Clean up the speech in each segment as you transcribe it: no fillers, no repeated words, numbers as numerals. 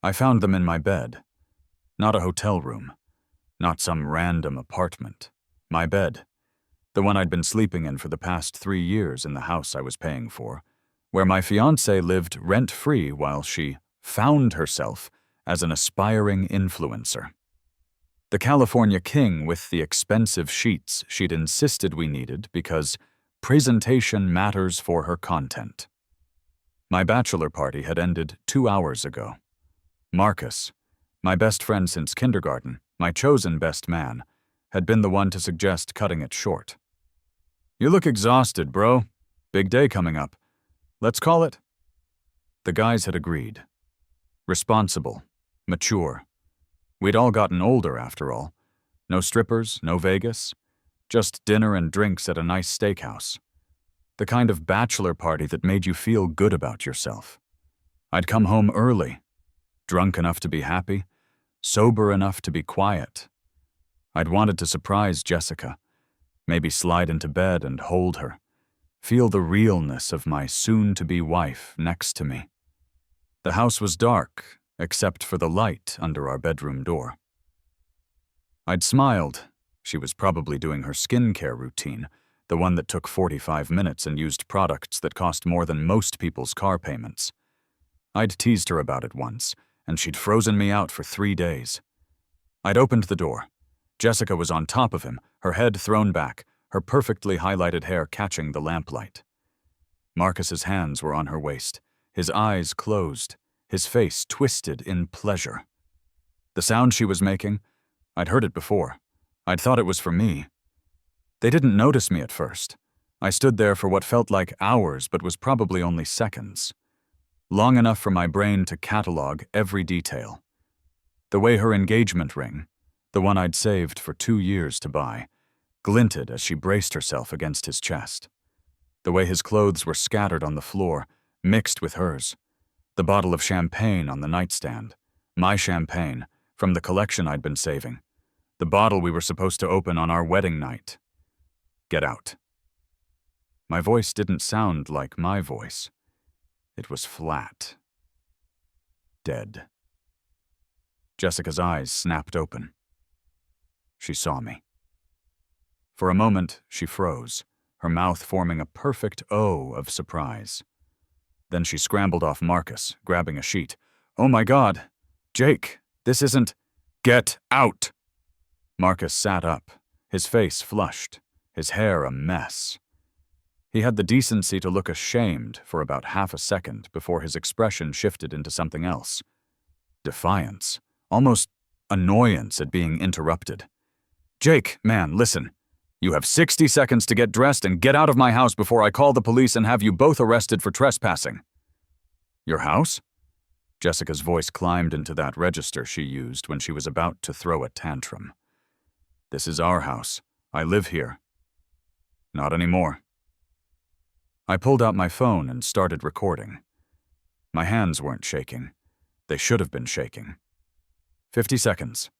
I found them in my bed. Not a hotel room. Not some random apartment. My bed. The one I'd been sleeping in for the past 3 years in the house I was paying for, where my fiancée lived rent-free while she found herself as an aspiring influencer. The California king with the expensive sheets she'd insisted we needed because presentation matters for her content. My bachelor party had ended 2 hours ago. Marcus, my best friend since kindergarten, my chosen best man, had been the one to suggest cutting it short. "You look exhausted, bro. Big day coming up. Let's call it." The guys had agreed. Responsible. Mature. We'd all gotten older, after all. No strippers, no Vegas. Just dinner and drinks at a nice steakhouse. The kind of bachelor party that made you feel good about yourself. I'd come home early. Drunk enough to be happy. Sober enough to be quiet. I'd wanted to surprise Jessica. Maybe slide into bed and hold her. Feel the realness of my soon-to-be wife next to me. The house was dark, except for the light under our bedroom door. I'd smiled. She was probably doing her skincare routine, the one that took 45 minutes and used products that cost more than most people's car payments. I'd teased her about it once, and she'd frozen me out for 3 days. I'd opened the door. Jessica was on top of him, her head thrown back, her perfectly highlighted hair catching the lamplight. Marcus's hands were on her waist, his eyes closed, his face twisted in pleasure. The sound she was making, I'd heard it before. I'd thought it was for me. They didn't notice me at first. I stood there for what felt like hours but was probably only seconds. Long enough for my brain to catalog every detail. The way her engagement ring, the one I'd saved for 2 years to buy, glinted as she braced herself against his chest. The way his clothes were scattered on the floor, mixed with hers. The bottle of champagne on the nightstand. My champagne, from the collection I'd been saving. The bottle we were supposed to open on our wedding night. Get out. My voice didn't sound like my voice. It was flat. Dead. Jessica's eyes snapped open. She saw me. For a moment, she froze, her mouth forming a perfect O of surprise. Then she scrambled off Marcus, grabbing a sheet. "Oh my God! Jake, this isn't—" "Get out!" Marcus sat up, his face flushed, his hair a mess. He had the decency to look ashamed for about half a second before his expression shifted into something else. Defiance, almost annoyance at being interrupted. "Jake, man, listen. You have 60 seconds to get dressed and get out of my house before I call the police and have you both arrested for trespassing." "Your house?" Jessica's voice climbed into that register she used when she was about to throw a tantrum. "This is our house. I live here." "Not anymore." I pulled out my phone and started recording. My hands weren't shaking. They should have been shaking. 50 seconds.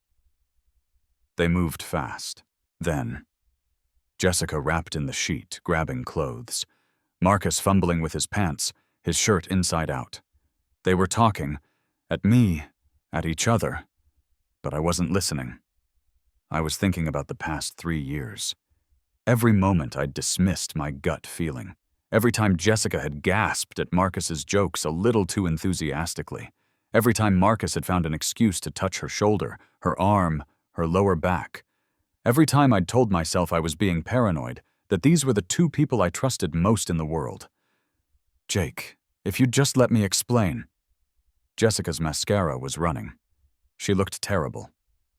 They moved fast. Then, Jessica wrapped in the sheet, grabbing clothes. Marcus fumbling with his pants, his shirt inside out. They were talking, at me, at each other, but I wasn't listening. I was thinking about the past 3 years. Every moment I'd dismissed my gut feeling. Every time Jessica had gasped at Marcus's jokes a little too enthusiastically. Every time Marcus had found an excuse to touch her shoulder, her arm, her lower back. Every time I'd told myself I was being paranoid, that these were the 2 people I trusted most in the world. "Jake, if you'd just let me explain." Jessica's mascara was running. She looked terrible.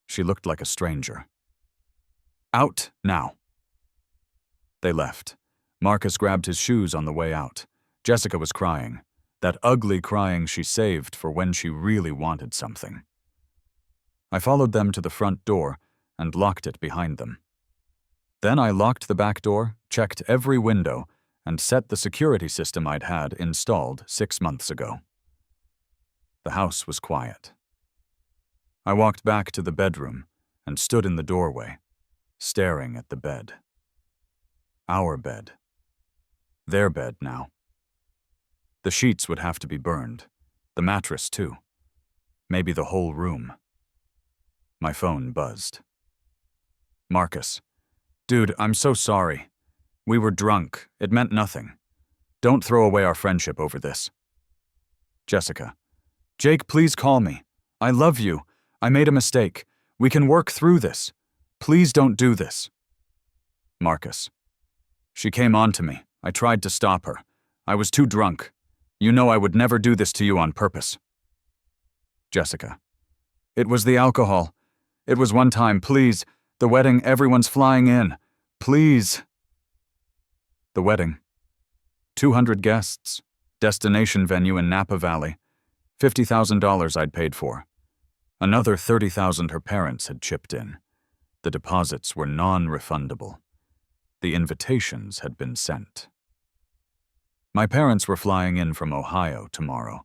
She looked like a stranger. "Out now." They left. Marcus grabbed his shoes on the way out. Jessica was crying. That ugly crying she saved for when she really wanted something. I followed them to the front door and locked it behind them. Then I locked the back door, checked every window, and set the security system I'd had installed 6 months ago. The house was quiet. I walked back to the bedroom and stood in the doorway, staring at the bed. Our bed. Their bed now. The sheets would have to be burned. The mattress, too. maybe the whole room. My phone buzzed. Marcus. Dude, I'm so sorry. We were drunk. It meant nothing. Don't throw away our friendship over this. Jessica. Jake, please call me. I love you. I made a mistake. We can work through this. Please don't do this. Marcus. She came on to me. I tried to stop her. I was too drunk. You know I would never do this to you on purpose. Jessica. It was the alcohol. It was one time, please. The wedding, everyone's flying in. Please. The wedding. 200 guests. Destination venue in Napa Valley. $50,000 I'd paid for. Another $30,000 her parents had chipped in. The deposits were non-refundable. The invitations had been sent. My parents were flying in from Ohio tomorrow.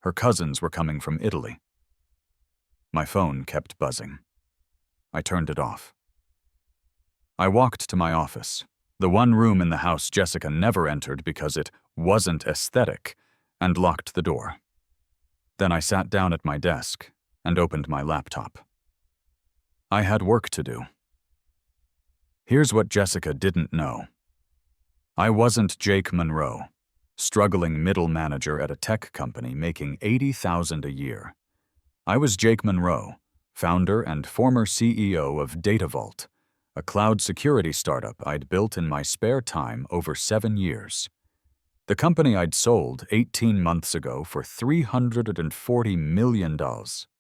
Her cousins were coming from Italy. My phone kept buzzing. I turned it off. I walked to my office, the one room in the house Jessica never entered because it wasn't aesthetic, and locked the door. Then I sat down at my desk and opened my laptop. I had work to do. Here's what Jessica didn't know. I wasn't Jake Monroe, struggling middle manager at a tech company making $80,000 a year. I was Jake Monroe, founder and former CEO of DataVault, a cloud security startup I'd built in my spare time over 7 years. The company I'd sold 18 months ago for $340 million.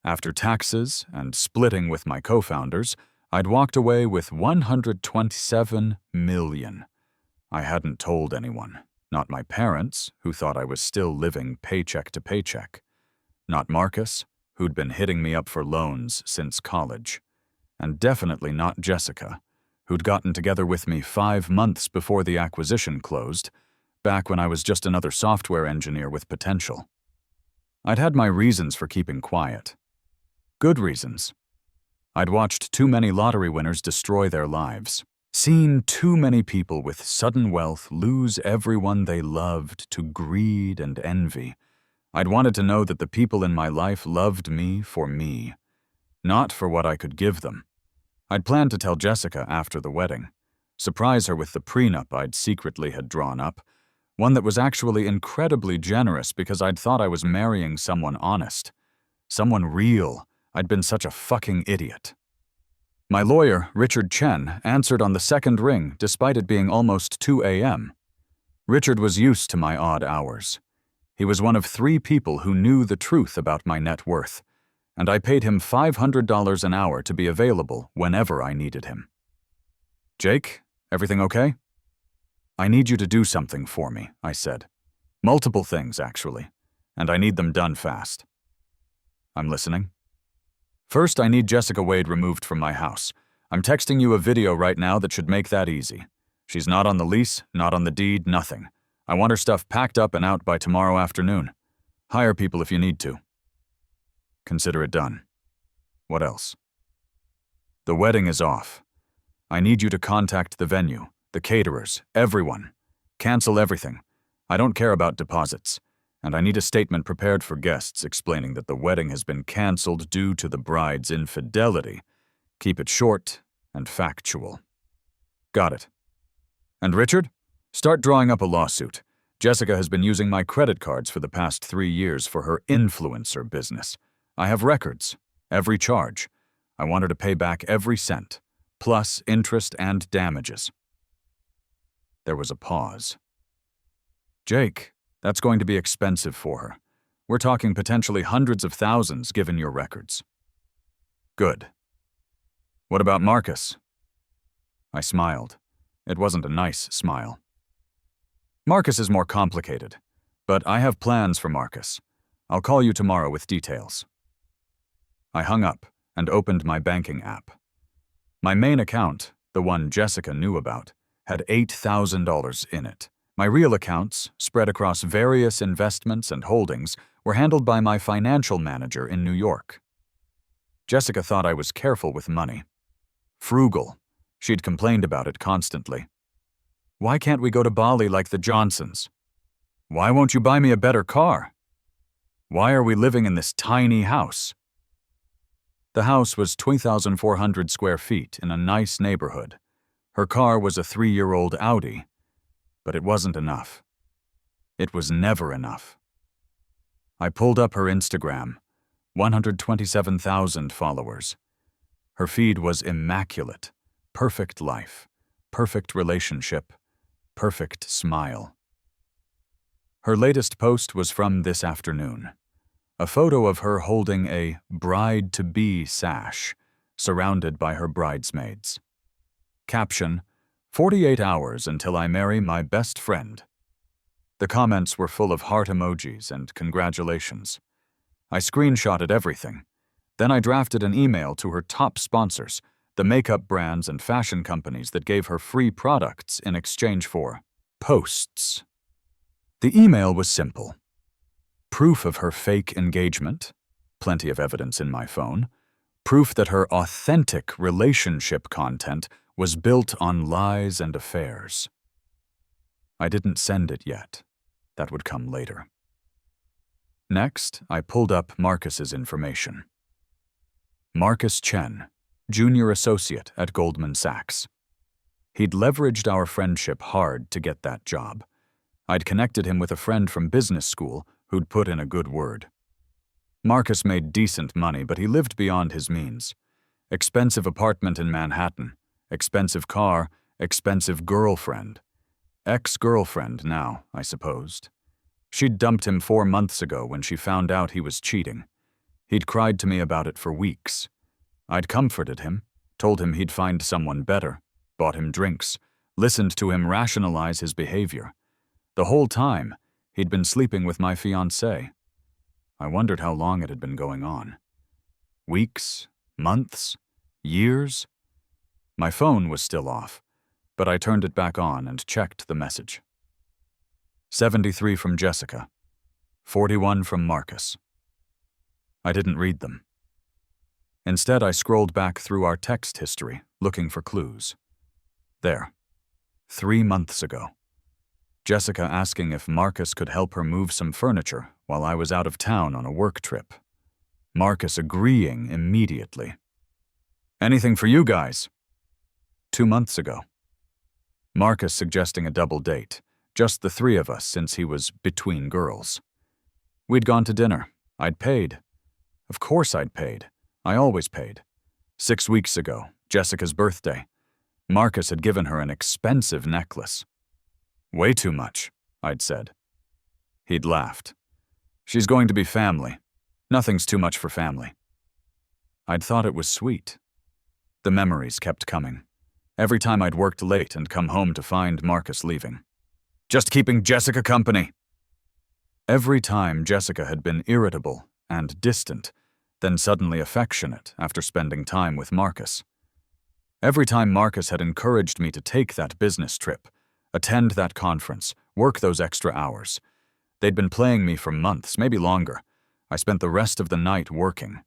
After taxes and splitting with my co-founders, I'd walked away with $127 million. I hadn't told anyone, not my parents, who thought I was still living paycheck to paycheck, not Marcus, who'd been hitting me up for loans since college, and definitely not Jessica, who'd gotten together with me 5 months before the acquisition closed, back when I was just another software engineer with potential. I'd had my reasons for keeping quiet. Good reasons. I'd watched too many lottery winners destroy their lives, seen too many people with sudden wealth lose everyone they loved to greed and envy. I'd wanted to know that the people in my life loved me for me, not for what I could give them. I'd planned to tell Jessica after the wedding, surprise her with the prenup I'd secretly had drawn up, one that was actually incredibly generous because I'd thought I was marrying someone honest, someone real. I'd been such a fucking idiot. My lawyer, Richard Chen, answered on the second ring despite it being almost 2 a.m. Richard was used to my odd hours. He was one of 3 people who knew the truth about my net worth, and I paid him $500 an hour to be available whenever I needed him. Jake, everything okay? I need you to do something for me, I said. Multiple things, actually, and I need them done fast. I'm listening. First, I need Jessica Wade removed from my house. I'm texting you a video right now that should make that easy. She's not on the lease, not on the deed, nothing. I want her stuff packed up and out by tomorrow afternoon. Hire people if you need to. Consider it done. What else? The wedding is off. I need you to contact the venue, the caterers, everyone. Cancel everything. I don't care about deposits. And I need a statement prepared for guests explaining that the wedding has been canceled due to the bride's infidelity. Keep it short and factual. Got it. And Richard? Start drawing up a lawsuit. Jessica has been using my credit cards for the past 3 years for her influencer business. I have records, every charge. I want her to pay back every cent, plus interest and damages. There was a pause. Jake, that's going to be expensive for her. We're talking potentially hundreds of thousands given your records. Good. What about Marcus? I smiled. It wasn't a nice smile. Marcus is more complicated, but I have plans for Marcus. I'll call you tomorrow with details. I hung up and opened my banking app. My main account, the one Jessica knew about, had $8,000 in it. My real accounts, spread across various investments and holdings, were handled by my financial manager in New York. Jessica thought I was careful with money. Frugal. She'd complained about it constantly. Why can't we go to Bali like the Johnsons? Why won't you buy me a better car? Why are we living in this tiny house? The house was 2,400 square feet in a nice neighborhood. Her car was a 3-year-old Audi, but it wasn't enough. It was never enough. I pulled up her Instagram, 127,000 followers. Her feed was immaculate, perfect life, perfect relationship, perfect smile. Her latest post was from this afternoon. A photo of her holding a bride-to-be sash, surrounded by her bridesmaids. Caption, 48 hours until I marry my best friend. The comments were full of heart emojis and congratulations. I screenshotted everything. Then I drafted an email to her top sponsors, the makeup brands and fashion companies that gave her free products in exchange for posts. The email was simple. Proof of her fake engagement, plenty of evidence in my phone, proof that her authentic relationship content was built on lies and affairs. I didn't send it yet. That would come later. Next, I pulled up Marcus's information. Marcus Chen, junior associate at Goldman Sachs. He'd leveraged our friendship hard to get that job. I'd connected him with a friend from business school who'd put in a good word. Marcus made decent money, but he lived beyond his means. Expensive apartment in Manhattan, expensive car, expensive girlfriend. Ex-girlfriend now, I supposed. She'd dumped him 4 months ago when she found out he was cheating. He'd cried to me about it for weeks. I'd comforted him, told him he'd find someone better, bought him drinks, listened to him rationalize his behavior. The whole time, he'd been sleeping with my fiancée. I wondered how long it had been going on. Weeks? Months? Years? My phone was still off, but I turned it back on and checked the message. 73 from Jessica. 41 from Marcus. I didn't read them. Instead, I scrolled back through our text history, looking for clues. There. 3 months ago. Jessica asking if Marcus could help her move some furniture while I was out of town on a work trip. Marcus agreeing immediately. Anything for you guys? 2 months ago. Marcus suggesting a double date, just the 3 of us since he was between girls. We'd gone to dinner. I'd paid. Of course I'd paid. I always paid. 6 weeks ago, Jessica's birthday. Marcus had given her an expensive necklace. Way too much, I'd said. He'd laughed. She's going to be family. Nothing's too much for family. I'd thought it was sweet. The memories kept coming. Every time I'd worked late and come home to find Marcus leaving. Just keeping Jessica company. Every time Jessica had been irritable and distant, then suddenly affectionate after spending time with Marcus. Every time Marcus had encouraged me to take that business trip, attend that conference, work those extra hours. They'd been playing me for months, maybe longer. I spent the rest of the night working.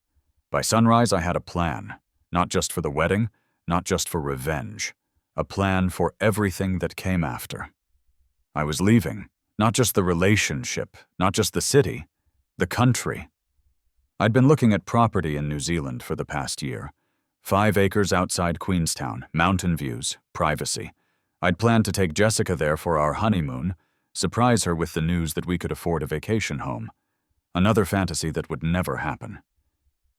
By sunrise, I had a plan, not just for the wedding, not just for revenge, a plan for everything that came after. I was leaving, not just the relationship, not just the city, the country. I'd been looking at property in New Zealand for the past year. 5 acres outside Queenstown, mountain views, privacy. I'd planned to take Jessica there for our honeymoon, surprise her with the news that we could afford a vacation home. Another fantasy that would never happen.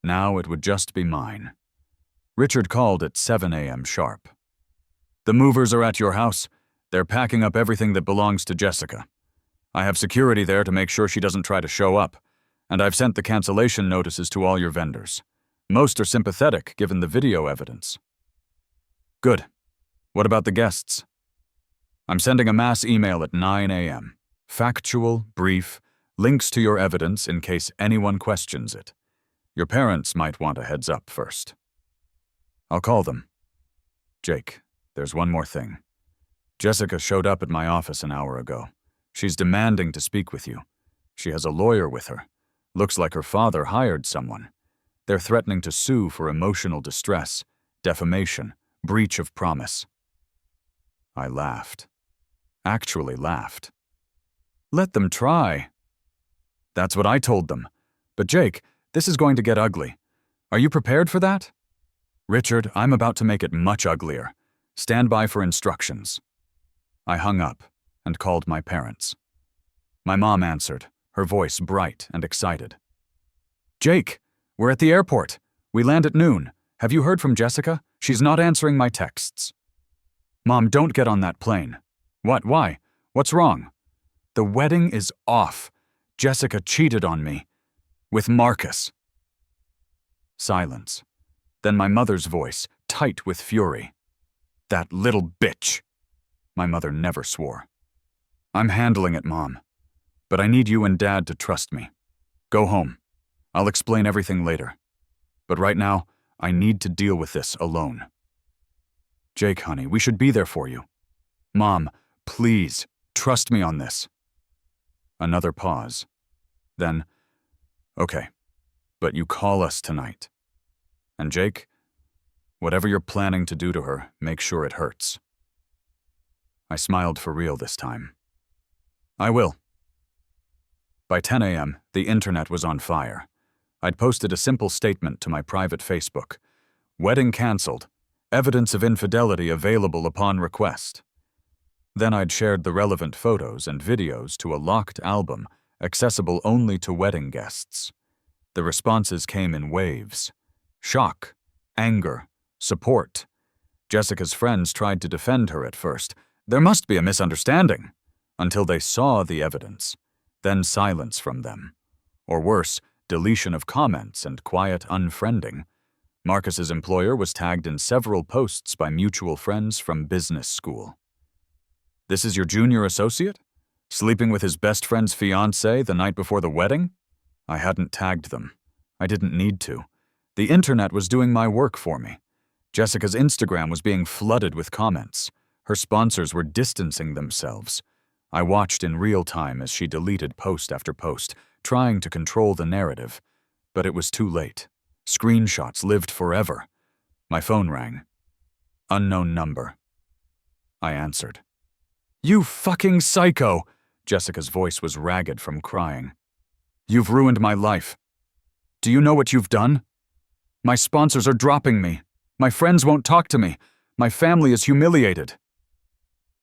Now it would just be mine. Richard called at 7 a.m. sharp. The movers are at your house. They're packing up everything that belongs to Jessica. I have security there to make sure she doesn't try to show up, and I've sent the cancellation notices to all your vendors. Most are sympathetic given the video evidence. Good. What about the guests? I'm sending a mass email at 9 a.m. Factual, brief, links to your evidence in case anyone questions it. Your parents might want a heads up first. I'll call them. Jake, there's one more thing. Jessica showed up at my office an hour ago. She's demanding to speak with you. She has a lawyer with her. Looks like her father hired someone. They're threatening to sue for emotional distress, defamation, breach of promise. I laughed. Actually laughed. Let them try. That's what I told them. But Jake, this is going to get ugly. Are you prepared for that? Richard, I'm about to make it much uglier. Stand by for instructions. I hung up and called my parents. My mom answered, her voice bright and excited. Jake, we're at the airport. We land at noon. Have you heard from Jessica? She's not answering my texts. Mom, don't get on that plane. What? Why? What's wrong? The wedding is off. Jessica cheated on me. With Marcus. Silence. Then my mother's voice, tight with fury. That little bitch. My mother never swore. I'm handling it, Mom. But I need you and Dad to trust me. Go home. I'll explain everything later. But right now, I need to deal with this alone. Jake, honey, we should be there for you. Mom, please, trust me on this. Another pause. Then, okay, but you call us tonight. And Jake, whatever you're planning to do to her, make sure it hurts. I smiled for real this time. I will. By 10 a.m., the internet was on fire. I'd posted a simple statement to my private Facebook. Wedding canceled. Evidence of infidelity available upon request. Then I'd shared the relevant photos and videos to a locked album, accessible only to wedding guests. The responses came in waves. Shock, anger, support. Jessica's friends tried to defend her at first. There must be a misunderstanding. Until they saw the evidence. Then silence from them. Or worse, deletion of comments and quiet unfriending. Marcus's employer was tagged in several posts by mutual friends from business school. This is your junior associate? Sleeping with his best friend's fiancée the night before the wedding? I hadn't tagged them. I didn't need to. The internet was doing my work for me. Jessica's Instagram was being flooded with comments. Her sponsors were distancing themselves. I watched in real time as she deleted post after post, trying to control the narrative. But it was too late. Screenshots lived forever. My phone rang. Unknown number. I answered. You fucking psycho! Jessica's voice was ragged from crying. You've ruined my life. Do you know what you've done? My sponsors are dropping me. My friends won't talk to me. My family is humiliated.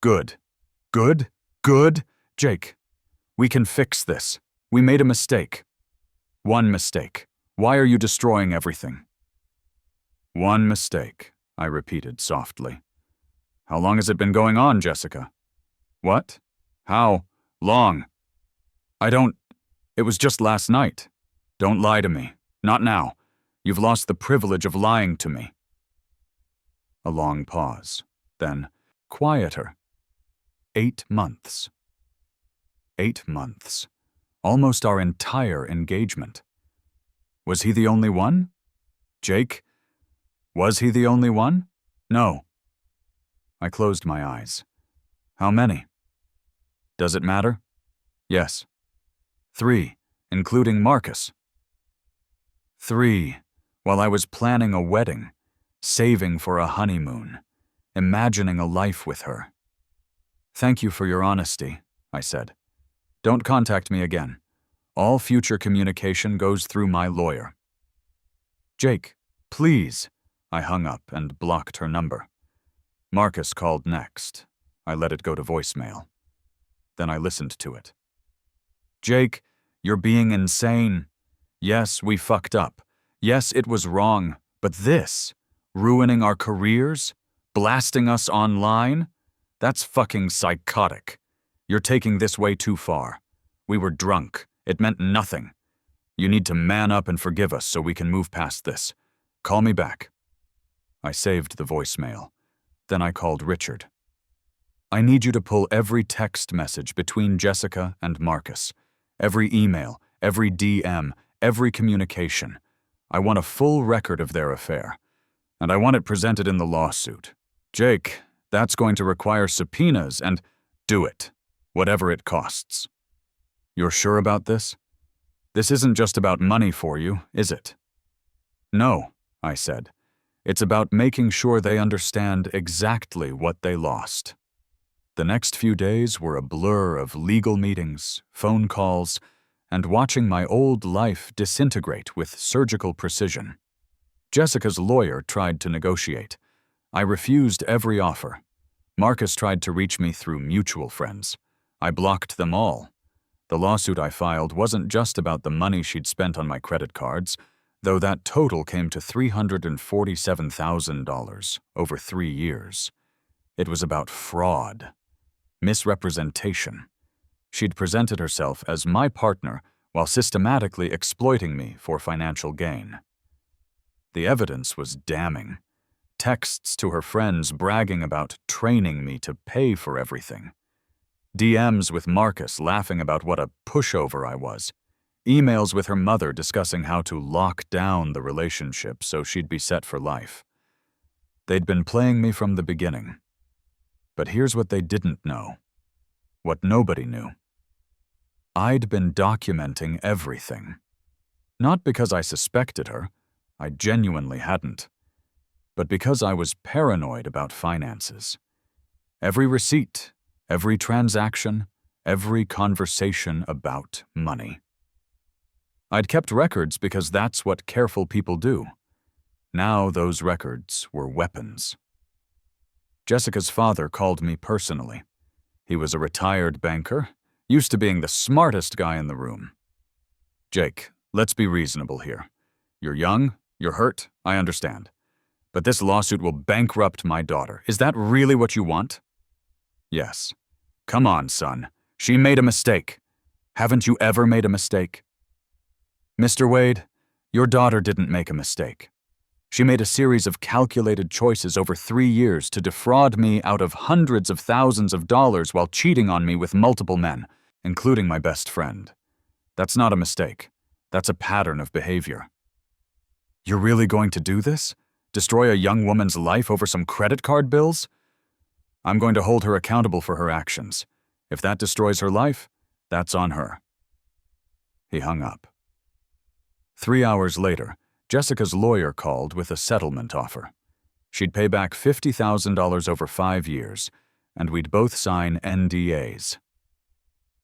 Good. Good? Good? Jake, we can fix this. We made a mistake. One mistake. Why are you destroying everything? One mistake, I repeated softly. How long has it been going on, Jessica? What? How? Long? It was just last night. Don't lie to me. Not now. You've lost the privilege of lying to me. A long pause. Then, quieter. 8 months. 8 months. Almost our entire engagement. Was he the only one? Jake? Was he the only one? No. I closed my eyes. How many? Does it matter? Yes. 3, including Marcus. 3, while I was planning a wedding, saving for a honeymoon, imagining a life with her. Thank you for your honesty, I said. Don't contact me again. All future communication goes through my lawyer. Jake, please. I hung up and blocked her number. Marcus called next. I let it go to voicemail. Then I listened to it. Jake, you're being insane. Yes, we fucked up. Yes, it was wrong. But this, ruining our careers, blasting us online, that's fucking psychotic. You're taking this way too far. We were drunk. It meant nothing. You need to man up and forgive us so we can move past this. Call me back. I saved the voicemail. Then I called Richard. I need you to pull every text message between Jessica and Marcus. Every email, every DM, every communication. I want a full record of their affair. And I want it presented in the lawsuit. Jake, that's going to require subpoenas and do it, whatever it costs. You're sure about this? This isn't just about money for you, is it? No, I said. It's about making sure they understand exactly what they lost. The next few days were a blur of legal meetings, phone calls, and watching my old life disintegrate with surgical precision. Jessica's lawyer tried to negotiate. I refused every offer. Marcus tried to reach me through mutual friends. I blocked them all. The lawsuit I filed wasn't just about the money she'd spent on my credit cards, though that total came to $347,000 over 3 years. It was about fraud, misrepresentation. She'd presented herself as my partner while systematically exploiting me for financial gain. The evidence was damning. Texts to her friends bragging about training me to pay for everything. DMs with Marcus laughing about what a pushover I was. Emails with her mother discussing how to lock down the relationship so she'd be set for life. They'd been playing me from the beginning. But here's what they didn't know. What nobody knew. I'd been documenting everything. Not because I suspected her, I genuinely hadn't, but because I was paranoid about finances. Every receipt, every transaction, every conversation about money. I'd kept records because that's what careful people do. Now those records were weapons. Jessica's father called me personally. He was a retired banker, used to being the smartest guy in the room. "Jake, let's be reasonable here. You're young, you're hurt, I understand. But this lawsuit will bankrupt my daughter. Is that really what you want?" "Yes." "Come on, son. She made a mistake. Haven't you ever made a mistake?" "Mr. Wade, your daughter didn't make a mistake. She made a series of calculated choices over 3 years to defraud me out of hundreds of thousands of dollars while cheating on me with multiple men, including my best friend. That's not a mistake. That's a pattern of behavior." "You're really going to do this? Destroy a young woman's life over some credit card bills?" "I'm going to hold her accountable for her actions. If that destroys her life, that's on her." He hung up. 3 hours later, Jessica's lawyer called with a settlement offer. She'd pay back $50,000 over 5 years, and we'd both sign NDAs.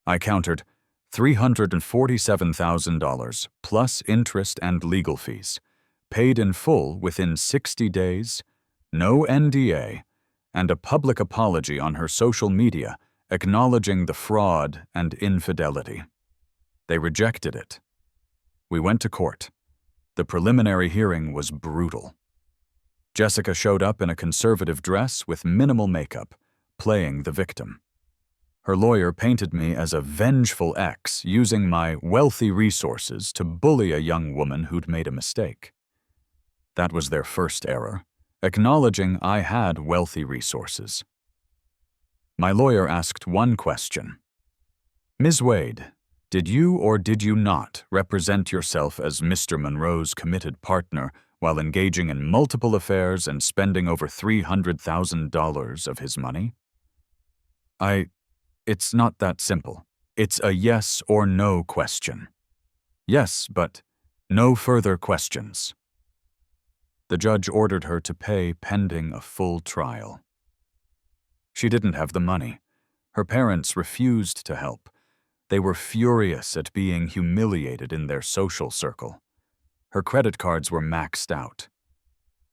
I countered $347,000 plus interest and legal fees, paid in full within 60 days, no NDA, and a public apology on her social media acknowledging the fraud and infidelity. They rejected it. We went to court. The preliminary hearing was brutal. Jessica showed up in a conservative dress with minimal makeup, playing the victim. Her lawyer painted me as a vengeful ex using my wealthy resources to bully a young woman who'd made a mistake. That was their first error, acknowledging I had wealthy resources. My lawyer asked one question. "Ms. Wade, did you or did you not represent yourself as Mr. Monroe's committed partner while engaging in multiple affairs and spending over $300,000 of his money?" It's not that simple. It's a yes or no question. Yes, but no further questions. The judge ordered her to pay pending a full trial. She didn't have the money. Her parents refused to help. They were furious at being humiliated in their social circle. Her credit cards were maxed out.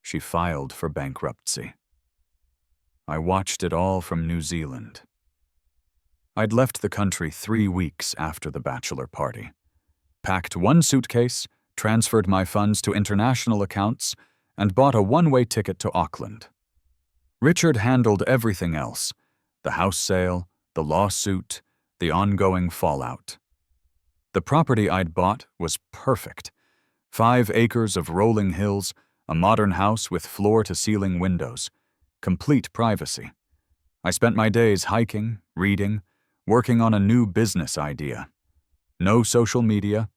She filed for bankruptcy. I watched it all from New Zealand. I'd left the country 3 weeks after the bachelor party. Packed one suitcase, transferred my funds to international accounts, and bought a one-way ticket to Auckland. Richard handled everything else: the house sale, the lawsuit, the ongoing fallout. The property I'd bought was perfect. 5 acres of rolling hills, a modern house with floor-to-ceiling windows, complete privacy. I spent my days hiking, reading, working on a new business idea. No social media,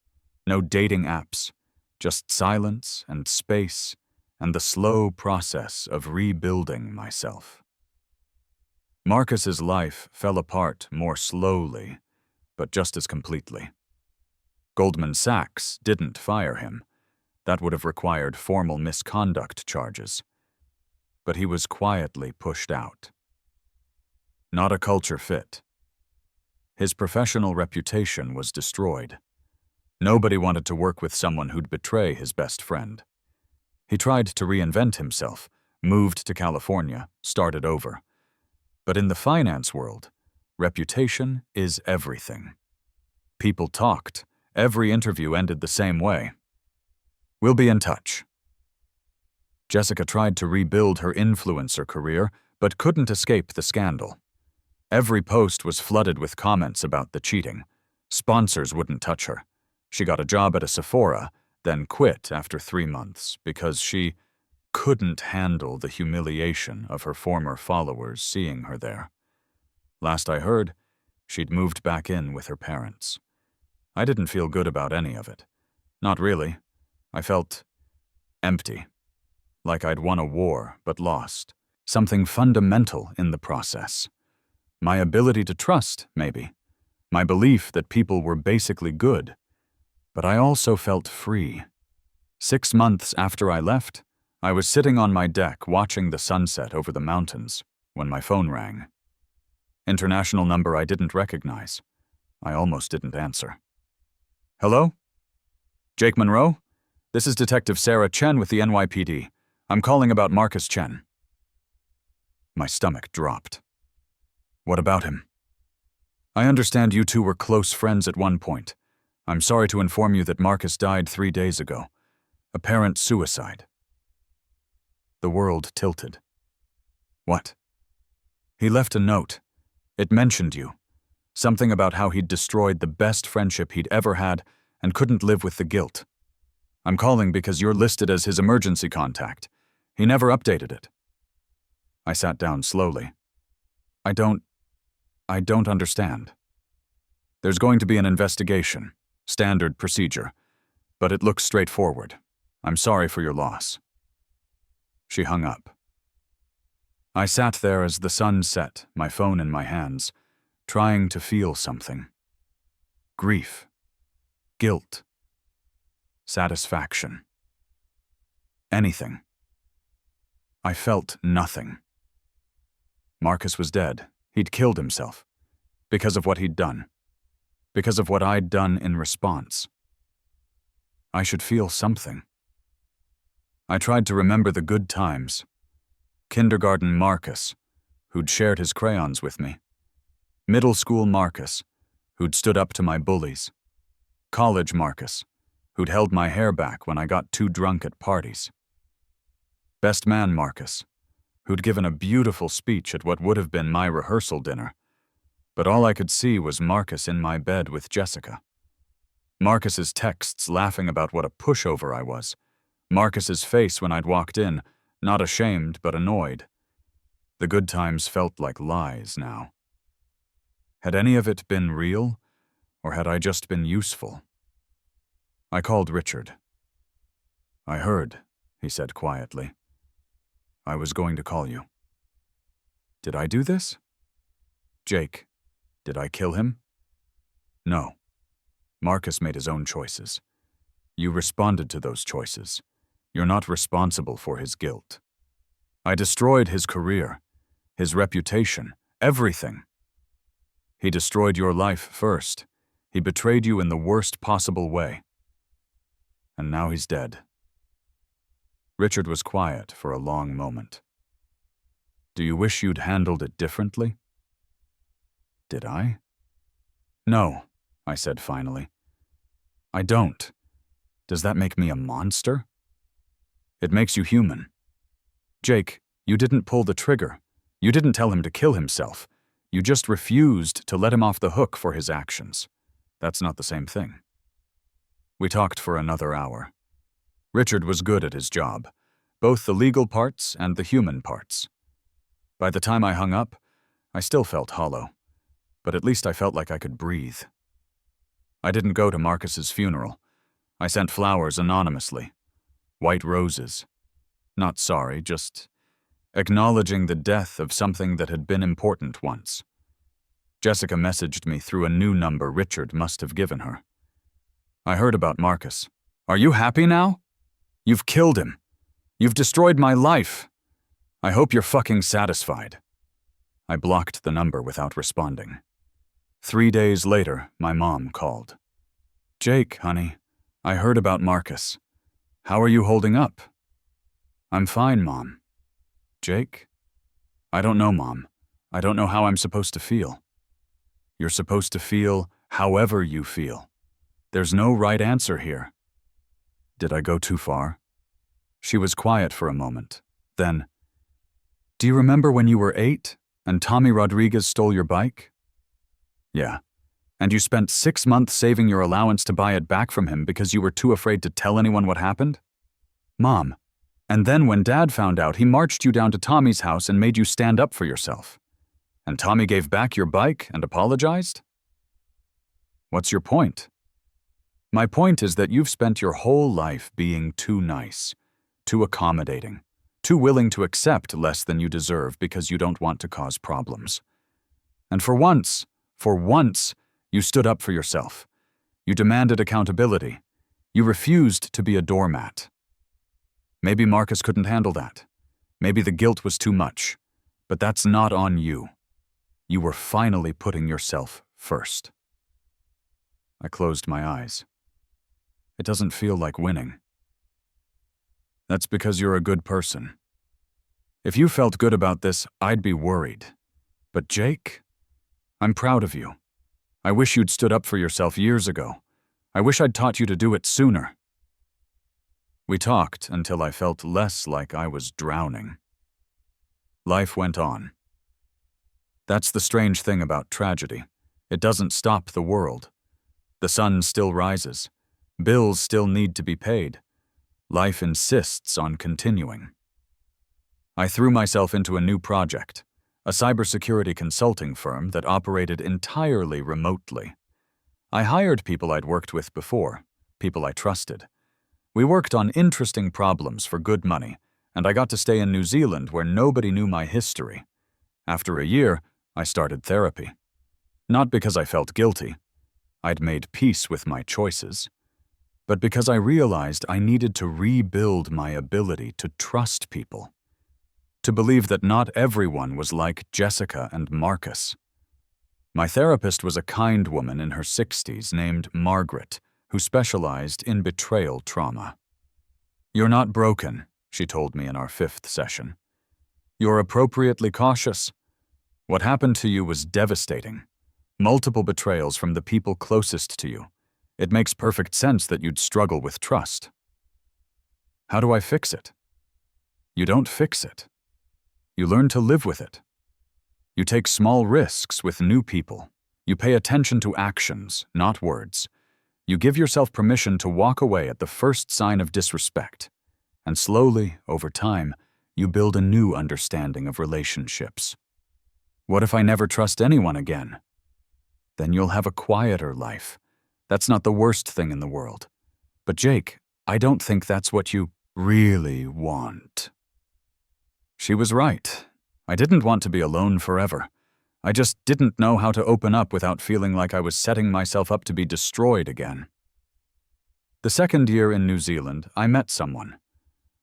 no dating apps, just silence and space and the slow process of rebuilding myself. Marcus's life fell apart more slowly, but just as completely. Goldman Sachs didn't fire him. That would have required formal misconduct charges. But he was quietly pushed out. Not a culture fit. His professional reputation was destroyed. Nobody wanted to work with someone who'd betray his best friend. He tried to reinvent himself, moved to California, started over. But in the finance world, reputation is everything. People talked. Every interview ended the same way. "We'll be in touch." Jessica tried to rebuild her influencer career, but couldn't escape the scandal. Every post was flooded with comments about the cheating. Sponsors wouldn't touch her. She got a job at a Sephora, then quit after 3 months because she couldn't handle the humiliation of her former followers seeing her there. Last I heard, she'd moved back in with her parents. I didn't feel good about any of it. Not really. I felt empty. Like I'd won a war but lost. Something fundamental in the process. My ability to trust, maybe. My belief that people were basically good. But I also felt free. 6 months after I left, I was sitting on my deck watching the sunset over the mountains when my phone rang. International number I didn't recognize. I almost didn't answer. "Hello? Jake Monroe? This is Detective Sarah Chen with the NYPD. I'm calling about Marcus Chen." My stomach dropped. "What about him?" "I understand you two were close friends at one point. I'm sorry to inform you that Marcus died 3 days ago. Apparent suicide." The world tilted. "What?" "He left a note. It mentioned you. Something about how he'd destroyed the best friendship he'd ever had and couldn't live with the guilt. I'm calling because you're listed as his emergency contact. He never updated it." I sat down slowly. I don't understand. "There's going to be an investigation. Standard procedure. But it looks straightforward. I'm sorry for your loss." She hung up. I sat there as the sun set, my phone in my hands, trying to feel something. Grief. Guilt. Satisfaction. Anything. I felt nothing. Marcus was dead. He'd killed himself. Because of what he'd done. Because of what I'd done in response. I should feel something. I tried to remember the good times. Kindergarten Marcus, who'd shared his crayons with me. Middle school Marcus, who'd stood up to my bullies. College Marcus, who'd held my hair back when I got too drunk at parties. Best man Marcus, who'd given a beautiful speech at what would have been my rehearsal dinner. But all I could see was Marcus in my bed with Jessica. Marcus's texts laughing about what a pushover I was. Marcus's face when I'd walked in, not ashamed but annoyed. The good times felt like lies now. Had any of it been real, or had I just been useful? I called Richard. "I heard," he said quietly. "I was going to call you." "Did I do this?" "Jake, did I kill him?" "No. Marcus made his own choices. You responded to those choices. You're not responsible for his guilt. I destroyed his career, his reputation, everything. He destroyed your life first. He betrayed you in the worst possible way. And now he's dead." Richard was quiet for a long moment. "Do you wish you'd handled it differently?" "Did I?" "No," I said finally. "I don't. Does that make me a monster?" "It makes you human. Jake, you didn't pull the trigger. You didn't tell him to kill himself. You just refused to let him off the hook for his actions. That's not the same thing." We talked for another hour. Richard was good at his job, both the legal parts and the human parts. By the time I hung up, I still felt hollow, but at least I felt like I could breathe. I didn't go to Marcus's funeral. I sent flowers anonymously. White roses. Not sorry, just acknowledging the death of something that had been important once. Jessica messaged me through a new number Richard must have given her. "I heard about Marcus. Are you happy now? You've killed him. You've destroyed my life. I hope you're fucking satisfied." I blocked the number without responding. 3 days later, my mom called. "Jake, honey, I heard about Marcus. How are you holding up?" I'm fine, Mom. Jake? I don't know, Mom. I don't know how I'm supposed to feel. You're supposed to feel however you feel. There's no right answer here. Did I go too far? She was quiet for a moment. Then, do you remember when you were 8 and Tommy Rodriguez stole your bike? Yeah. And you spent 6 months saving your allowance to buy it back from him because you were too afraid to tell anyone what happened? Mom, and then when Dad found out, he marched you down to Tommy's house and made you stand up for yourself. And Tommy gave back your bike and apologized? What's your point? My point is that you've spent your whole life being too nice, too accommodating, too willing to accept less than you deserve because you don't want to cause problems. And for once, you stood up for yourself. You demanded accountability. You refused to be a doormat. Maybe Marcus couldn't handle that. Maybe the guilt was too much. But that's not on you. You were finally putting yourself first. I closed my eyes. It doesn't feel like winning. That's because you're a good person. If you felt good about this, I'd be worried. But Jake, I'm proud of you. I wish you'd stood up for yourself years ago. I wish I'd taught you to do it sooner. We talked until I felt less like I was drowning. Life went on. That's the strange thing about tragedy. It doesn't stop the world. The sun still rises. Bills still need to be paid. Life insists on continuing. I threw myself into a new project, a cybersecurity consulting firm that operated entirely remotely. I hired people I'd worked with before, people I trusted. We worked on interesting problems for good money, and I got to stay in New Zealand where nobody knew my history. After a year, I started therapy. Not because I felt guilty. I'd made peace with my choices. But because I realized I needed to rebuild my ability to trust people. To believe that not everyone was like Jessica and Marcus. My therapist was a kind woman in her 60s named Margaret, who specialized in betrayal trauma. "You're not broken," she told me in our 5th session. "You're appropriately cautious. What happened to you was devastating. Multiple betrayals from the people closest to you. It makes perfect sense that you'd struggle with trust." How do I fix it? You don't fix it. You learn to live with it. You take small risks with new people. You pay attention to actions, not words. You give yourself permission to walk away at the first sign of disrespect. And slowly, over time, you build a new understanding of relationships. What if I never trust anyone again? Then you'll have a quieter life. That's not the worst thing in the world. But Jake, I don't think that's what you really want. She was right. I didn't want to be alone forever. I just didn't know how to open up without feeling like I was setting myself up to be destroyed again. The 2nd year in New Zealand, I met someone.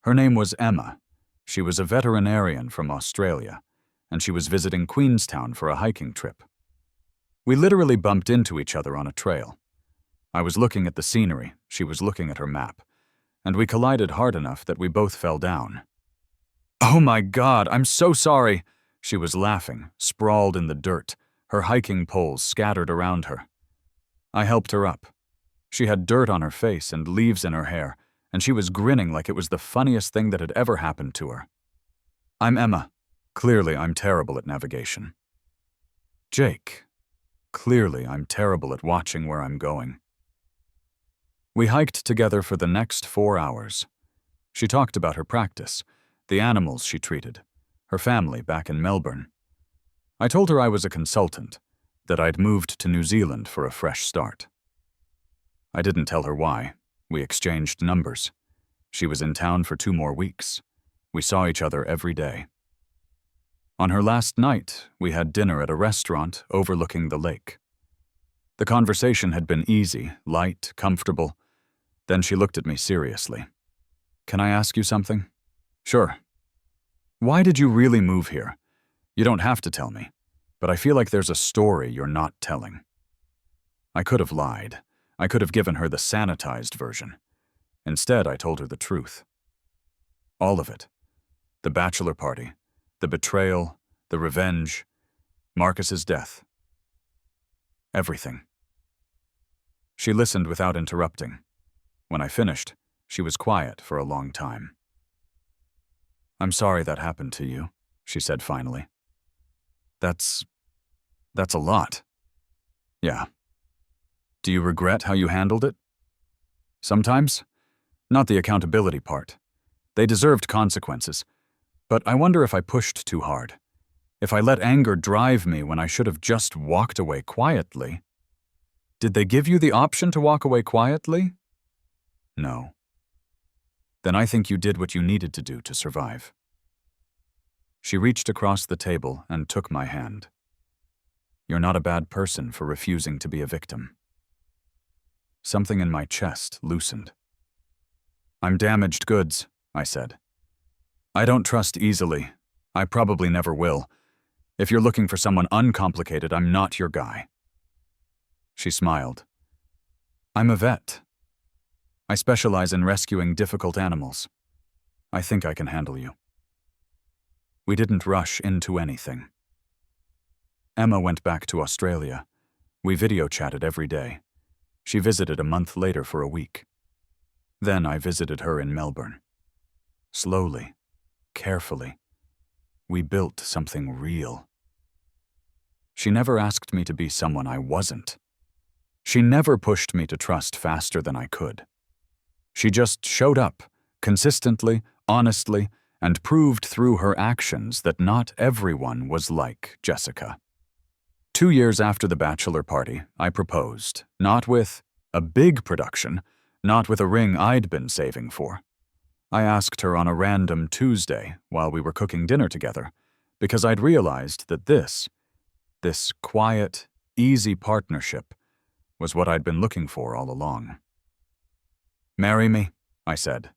Her name was Emma. She was a veterinarian from Australia, and she was visiting Queenstown for a hiking trip. We literally bumped into each other on a trail. I was looking at the scenery, she was looking at her map, and we collided hard enough that we both fell down. "Oh my God, I'm so sorry!" She was laughing, sprawled in the dirt, her hiking poles scattered around her. I helped her up. She had dirt on her face and leaves in her hair, and she was grinning like it was the funniest thing that had ever happened to her. "I'm Emma. Clearly, I'm terrible at navigation." "Jake. Clearly, I'm terrible at watching where I'm going." We hiked together for the next 4 hours. She talked about her practice, the animals she treated, her family back in Melbourne. I told her I was a consultant, that I'd moved to New Zealand for a fresh start. I didn't tell her why. We exchanged numbers. She was in town for 2 more weeks. We saw each other every day. On her last night, we had dinner at a restaurant overlooking the lake. The conversation had been easy, light, comfortable. Then she looked at me seriously. "Can I ask you something?" "Sure." "Why did you really move here? You don't have to tell me, but I feel like there's a story you're not telling." I could have lied. I could have given her the sanitized version. Instead, I told her the truth. All of it. The bachelor party, the betrayal, the revenge, Marcus's death. Everything. She listened without interrupting. When I finished, she was quiet for a long time. "I'm sorry that happened to you," she said finally. That's a lot." "Yeah." "Do you regret how you handled it?" "Sometimes. Not the accountability part. They deserved consequences. But I wonder if I pushed too hard. If I let anger drive me when I should have just walked away quietly." "Did they give you the option to walk away quietly?" "No." "Then I think you did what you needed to do to survive." She reached across the table and took my hand. "You're not a bad person for refusing to be a victim." Something in my chest loosened. "I'm damaged goods," I said. "I don't trust easily. I probably never will. If you're looking for someone uncomplicated, I'm not your guy." She smiled. "I'm a vet. I specialize in rescuing difficult animals. I think I can handle you." We didn't rush into anything. Emma went back to Australia. We video chatted every day. She visited a month later for a week. Then I visited her in Melbourne. Slowly, carefully, we built something real. She never asked me to be someone I wasn't. She never pushed me to trust faster than I could. She just showed up, consistently, honestly, and proved through her actions that not everyone was like Jessica. 2 years after the bachelor party, I proposed, not with a big production, not with a ring I'd been saving for. I asked her on a random Tuesday while we were cooking dinner together, because I'd realized that this quiet, easy partnership was what I'd been looking for all along. "Marry me," I said.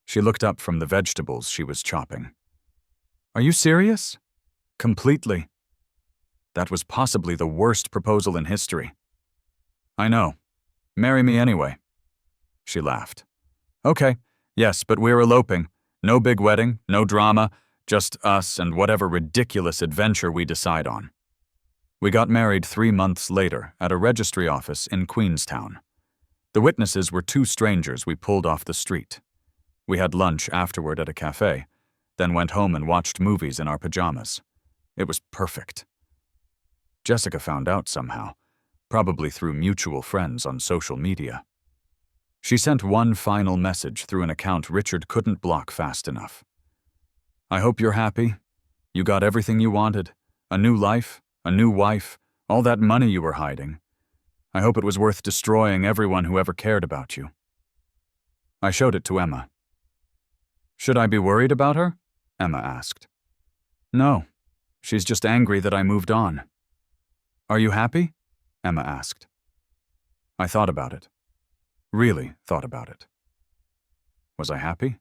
She looked up from the vegetables she was chopping. "Are you serious?" "Completely." That was possibly the worst proposal in history. "I know. Marry me anyway." She laughed. "Okay, yes, but we're eloping. No big wedding, no drama, just us and whatever ridiculous adventure we decide on." We got married 3 months later at a registry office in Queenstown. The witnesses were 2 strangers we pulled off the street. We had lunch afterward at a cafe, then went home and watched movies in our pajamas. It was perfect. Jessica found out somehow, probably through mutual friends on social media. She sent one final message through an account Richard couldn't block fast enough. "I hope you're happy. You got everything you wanted. A new life, a new wife, all that money you were hiding. I hope it was worth destroying everyone who ever cared about you." I showed it to Emma. "Should I be worried about her?" Emma asked. "No. She's just angry that I moved on." "Are you happy?" Emma asked. I thought about it. Really thought about it. Was I happy?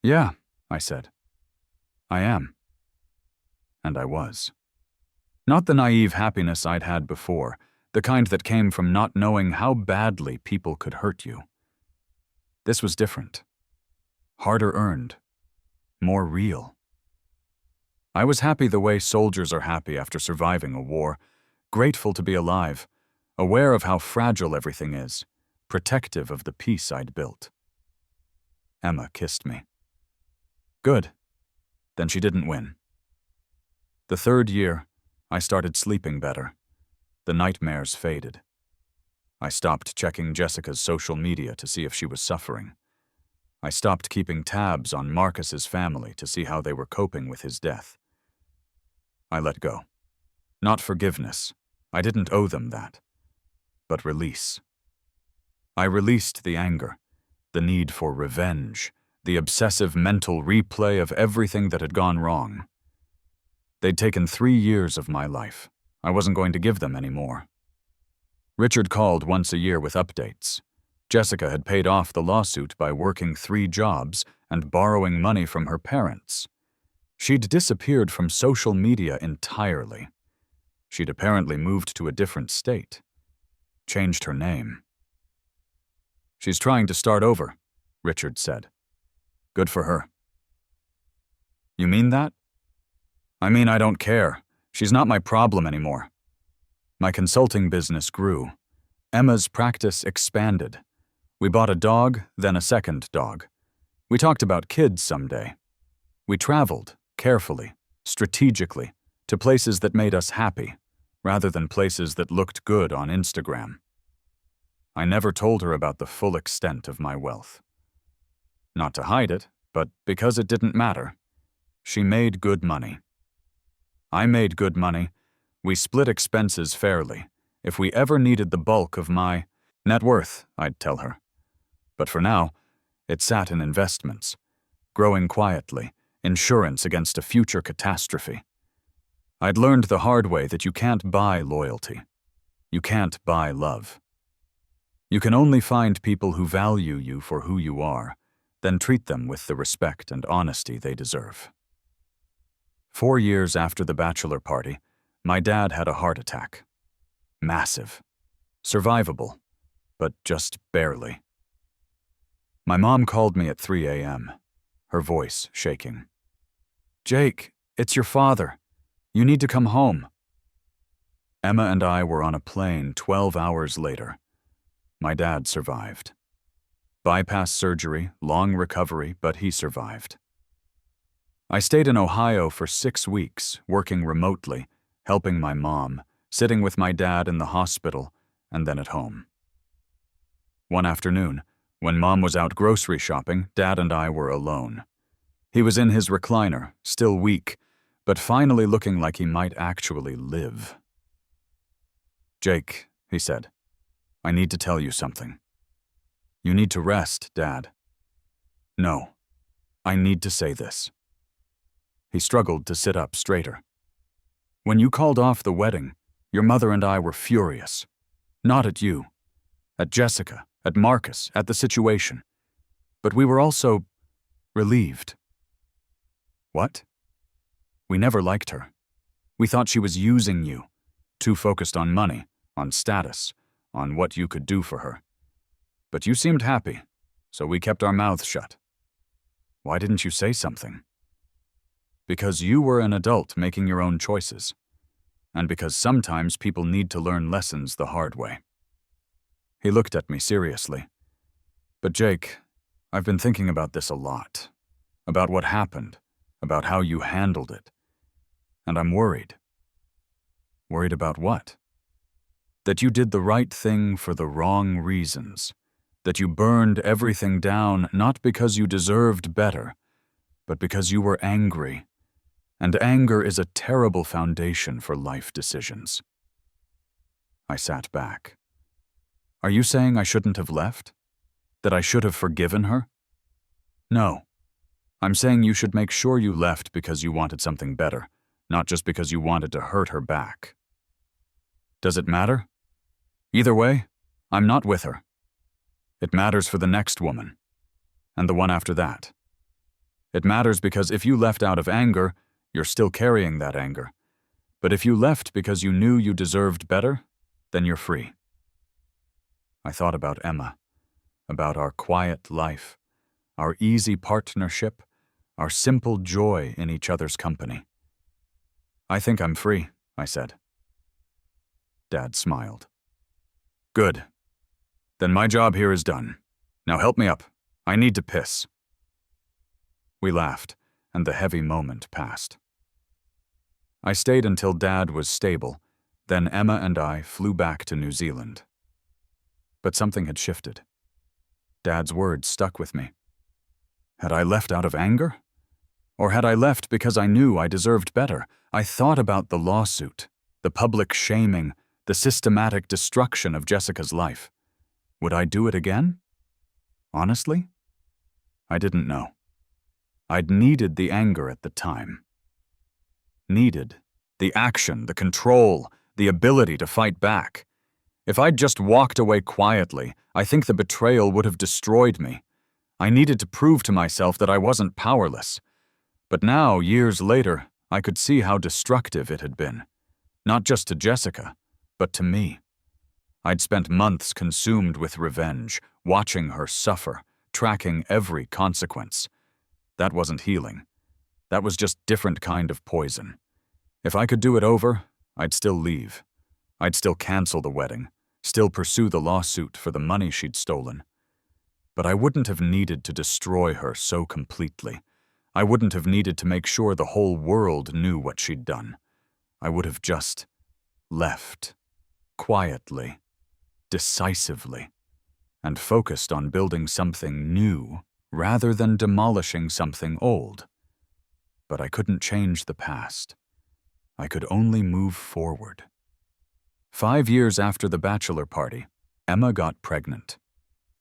"Yeah," I said. "I am." And I was. Not the naive happiness I'd had before, the kind that came from not knowing how badly people could hurt you. This was different. Harder earned. More real. I was happy the way soldiers are happy after surviving a war, grateful to be alive, aware of how fragile everything is, protective of the peace I'd built. Emma kissed me. Good. Then she didn't win. The 3rd year, I started sleeping better. The nightmares faded. I stopped checking Jessica's social media to see if she was suffering. I stopped keeping tabs on Marcus's family to see how they were coping with his death. I let go. Not forgiveness. I didn't owe them that. But release. I released the anger, the need for revenge, the obsessive mental replay of everything that had gone wrong. They'd taken 3 years of my life. I wasn't going to give them any more. Richard called once a year with updates. Jessica had paid off the lawsuit by working 3 jobs and borrowing money from her parents. She'd disappeared from social media entirely. She'd apparently moved to a different state. Changed her name. "She's trying to start over," Richard said. "Good for her. You mean that? I mean, I don't care. She's not my problem anymore. My consulting business grew. Emma's practice expanded. We bought a dog, then a second dog. We talked about kids someday. We traveled, carefully, strategically, to places that made us happy, rather than places that looked good on Instagram. I never told her about the full extent of my wealth. Not to hide it, but because it didn't matter. She made good money. I made good money. We split expenses fairly. If we ever needed the bulk of my net worth, I'd tell her. But for now, it sat in investments, growing quietly, insurance against a future catastrophe. I'd learned the hard way that you can't buy loyalty. You can't buy love. You can only find people who value you for who you are, then treat them with the respect and honesty they deserve. 4 years after the bachelor party, my dad had a heart attack. Massive. Survivable, but just barely. My mom called me at 3 a.m., her voice shaking. "Jake, it's your father. You need to come home." Emma and I were on a plane 12 hours later. My dad survived. Bypass surgery, long recovery, but he survived. I stayed in Ohio for 6 weeks, working remotely, helping my mom, sitting with my dad in the hospital, and then at home. One afternoon, when Mom was out grocery shopping, Dad and I were alone. He was in his recliner, still weak, but finally looking like he might actually live. "Jake," he said, "I need to tell you something." "You need to rest, Dad." "No, I need to say this." He struggled to sit up straighter. "When you called off the wedding, your mother and I were furious. Not at you. At Jessica, at Marcus, at the situation. But we were also relieved." "What?" "We never liked her. We thought she was using you, too focused on money, on status, on what you could do for her. But you seemed happy, so we kept our mouths shut." "Why didn't you say something?" "Because you were an adult making your own choices. And because sometimes people need to learn lessons the hard way." He looked at me seriously. "But Jake, I've been thinking about this a lot. About what happened, about how you handled it. And I'm worried." "Worried about what?" "That you did the right thing for the wrong reasons. That you burned everything down not because you deserved better, but because you were angry. And anger is a terrible foundation for life decisions." I sat back. "Are you saying I shouldn't have left? That I should have forgiven her?" "No. I'm saying you should make sure you left because you wanted something better, not just because you wanted to hurt her back." "Does it matter?" "Either way, I'm not with her. It matters for the next woman, and the one after that. It matters because if you left out of anger, you're still carrying that anger. But if you left because you knew you deserved better, then you're free." I thought about Emma, about our quiet life, our easy partnership, our simple joy in each other's company. "I think I'm free," I said. Dad smiled. "Good. Then my job here is done. Now help me up. I need to piss." We laughed, and the heavy moment passed. I stayed until Dad was stable, then Emma and I flew back to New Zealand. But something had shifted. Dad's words stuck with me. Had I left out of anger? Or had I left because I knew I deserved better? I thought about the lawsuit, the public shaming, the systematic destruction of Jessica's life. Would I do it again? Honestly? I didn't know. I'd needed the anger at the time. Needed the action, the control, the ability to fight back. If I'd just walked away quietly, I think the betrayal would have destroyed me. I needed to prove to myself that I wasn't powerless. But now, years later, I could see how destructive it had been. Not just to Jessica, but to me. I'd spent months consumed with revenge, watching her suffer, tracking every consequence. That wasn't healing. That was just different kind of poison. If I could do it over, I'd still leave. I'd still cancel the wedding, still pursue the lawsuit for the money she'd stolen. But I wouldn't have needed to destroy her so completely. I wouldn't have needed to make sure the whole world knew what she'd done. I would have just left, quietly, decisively, and focused on building something new rather than demolishing something old. But I couldn't change the past. I could only move forward. 5 years after the bachelor party, Emma got pregnant.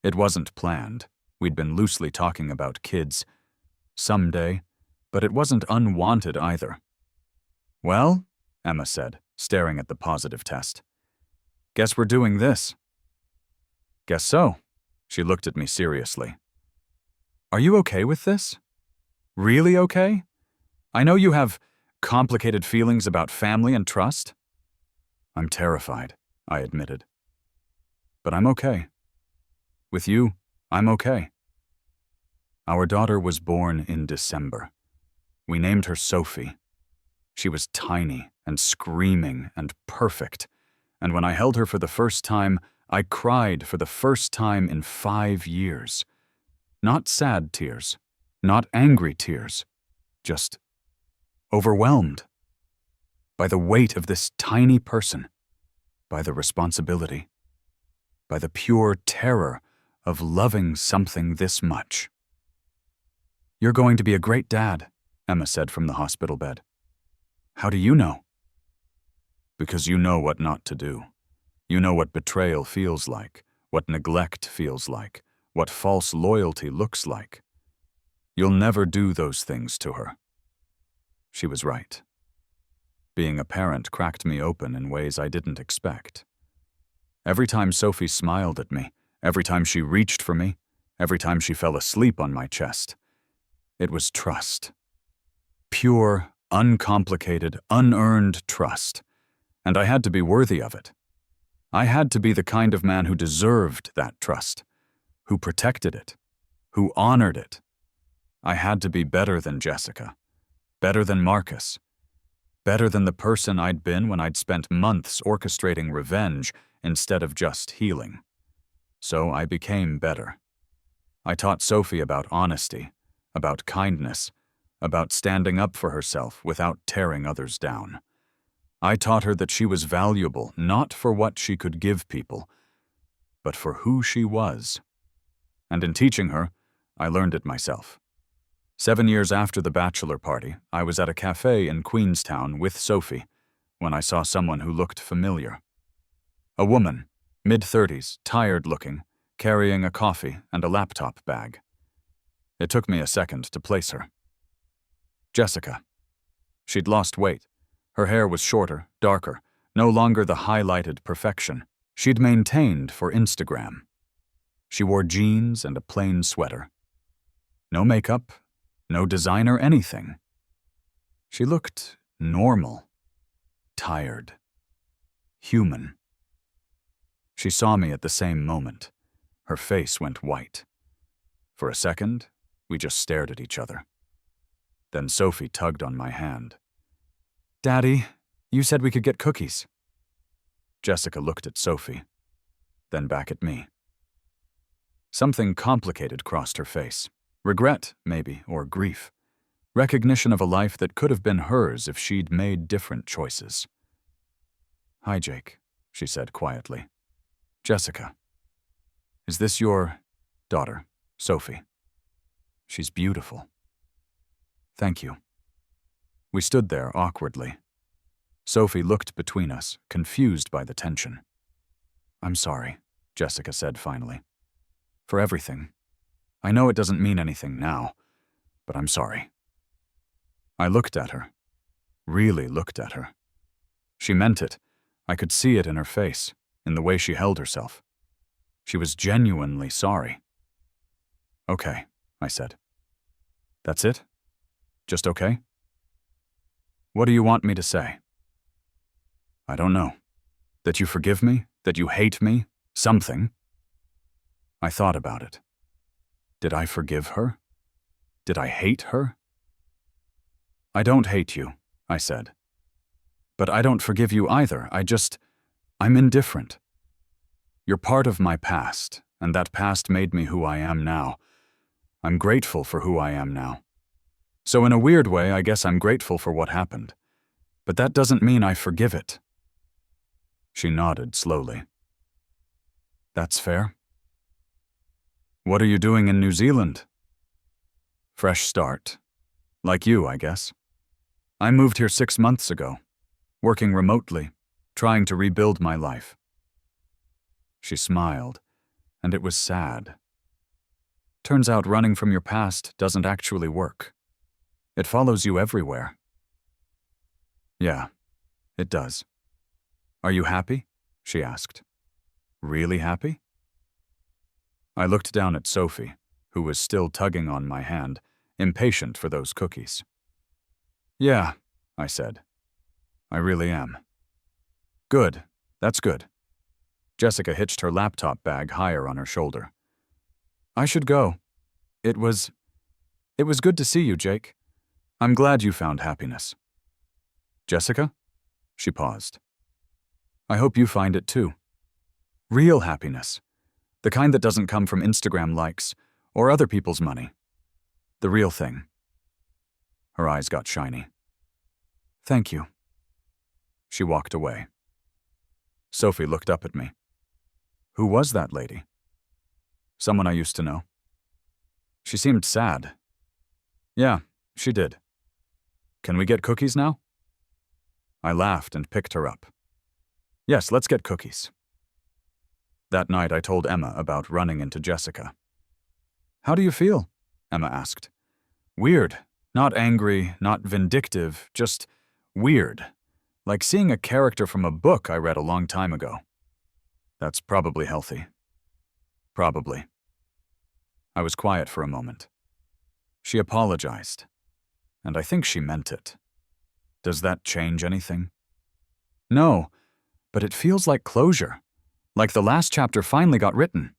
It wasn't planned. We'd been loosely talking about kids. Someday, but it wasn't unwanted either. "Well," Emma said, staring at the positive test. "Guess we're doing this." "Guess so." She looked at me seriously. "Are you okay with this? Really okay? I know you have complicated feelings about family and trust." "I'm terrified," I admitted. "But I'm okay. With you, I'm okay." Our daughter was born in December. We named her Sophie. She was tiny and screaming and perfect, and when I held her for the first time, I cried for the first time in 5 years. Not sad tears, not angry tears, just overwhelmed by the weight of this tiny person, by the responsibility, by the pure terror of loving something this much. "You're going to be a great dad," Emma said from the hospital bed. "How do you know?" "Because you know what not to do. You know what betrayal feels like, what neglect feels like, what false loyalty looks like. You'll never do those things to her." She was right. Being a parent cracked me open in ways I didn't expect. Every time Sophie smiled at me, every time she reached for me, every time she fell asleep on my chest, it was trust. Pure, uncomplicated, unearned trust. And I had to be worthy of it. I had to be the kind of man who deserved that trust, who protected it, who honored it. I had to be better than Jessica, better than Marcus, better than the person I'd been when I'd spent months orchestrating revenge instead of just healing. So I became better. I taught Sophie about honesty, about kindness, about standing up for herself without tearing others down. I taught her that she was valuable not for what she could give people, but for who she was. And in teaching her, I learned it myself. 7 years after the bachelor party, I was at a cafe in Queenstown with Sophie when I saw someone who looked familiar. A woman, mid-30s, tired-looking, carrying a coffee and a laptop bag. It took me a second to place her. Jessica. She'd lost weight. Her hair was shorter, darker, no longer the highlighted perfection she'd maintained for Instagram. She wore jeans and a plain sweater. No makeup, no designer, anything. She looked normal, tired, human. She saw me at the same moment. Her face went white. For a second, we just stared at each other. Then Sophie tugged on my hand. "Daddy, you said we could get cookies." Jessica looked at Sophie, then back at me. Something complicated crossed her face. Regret, maybe, or grief. Recognition of a life that could have been hers if she'd made different choices. "Hi, Jake," she said quietly. "Jessica. Is this your daughter, Sophie? She's beautiful." "Thank you." We stood there awkwardly. Sophie looked between us, confused by the tension. "I'm sorry," Jessica said finally. "For everything. I know it doesn't mean anything now, but I'm sorry." I looked at her. Really looked at her. She meant it. I could see it in her face, in the way she held herself. She was genuinely sorry. "Okay," I said. "That's it? Just okay?" "What do you want me to say?" "I don't know. That you forgive me? That you hate me? Something." I thought about it. Did I forgive her? Did I hate her? I don't hate you, I said. But I don't forgive you either. I'm indifferent. You're part of my past, and that past made me who I am now. I'm grateful for who I am now. So in a weird way, I guess I'm grateful for what happened. But that doesn't mean I forgive it. She nodded slowly. That's fair. What are you doing in New Zealand? Fresh start. Like you, I guess. I moved here 6 months ago, working remotely, trying to rebuild my life. She smiled, and it was sad. Turns out running from your past doesn't actually work. It follows you everywhere. Yeah, it does. Are you happy? She asked. Really happy? I looked down at Sophie, who was still tugging on my hand, impatient for those cookies. Yeah, I said. I really am. Good, that's good. Jessica hitched her laptop bag higher on her shoulder. I should go. It was good to see you, Jake. I'm glad you found happiness. Jessica? She paused. I hope you find it too. Real happiness. The kind that doesn't come from Instagram likes or other people's money. The real thing. Her eyes got shiny. Thank you. She walked away. Sophie looked up at me. Who was that lady? Someone I used to know. She seemed sad. Yeah, she did. Can we get cookies now? I laughed and picked her up. Yes, let's get cookies. That night I told Emma about running into Jessica. How do you feel? Emma asked. Weird. Not angry, not vindictive, just weird. Like seeing a character from a book I read a long time ago. That's probably healthy. Probably. I was quiet for a moment. She apologized, and I think she meant it. Does that change anything? No, but it feels like closure, like the last chapter finally got written.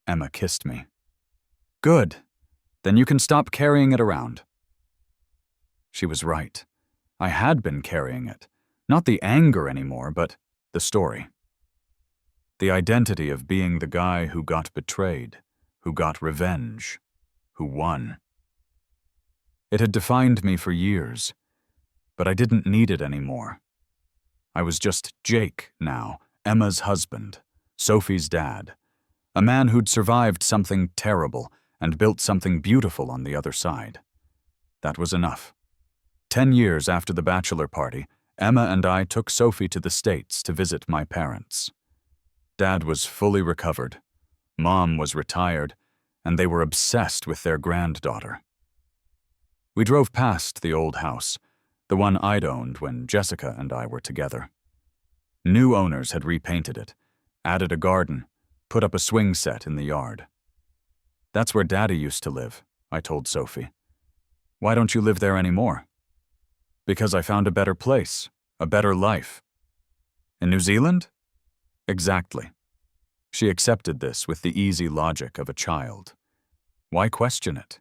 Emma kissed me. Good. Then you can stop carrying it around. She was right. I had been carrying it. Not the anger anymore, but the story. The identity of being the guy who got betrayed, who got revenge, who won. It had defined me for years, but I didn't need it anymore. I was just Jake now, Emma's husband, Sophie's dad, a man who'd survived something terrible and built something beautiful on the other side. That was enough. 10 years after the bachelor party, Emma and I took Sophie to the States to visit my parents. Dad was fully recovered. Mom was retired, and they were obsessed with their granddaughter. We drove past the old house, the one I'd owned when Jessica and I were together. New owners had repainted it, added a garden, put up a swing set in the yard. That's where Daddy used to live, I told Sophie. Why don't you live there anymore? Because I found a better place, a better life. In New Zealand? Exactly. She accepted this with the easy logic of a child. Why question it?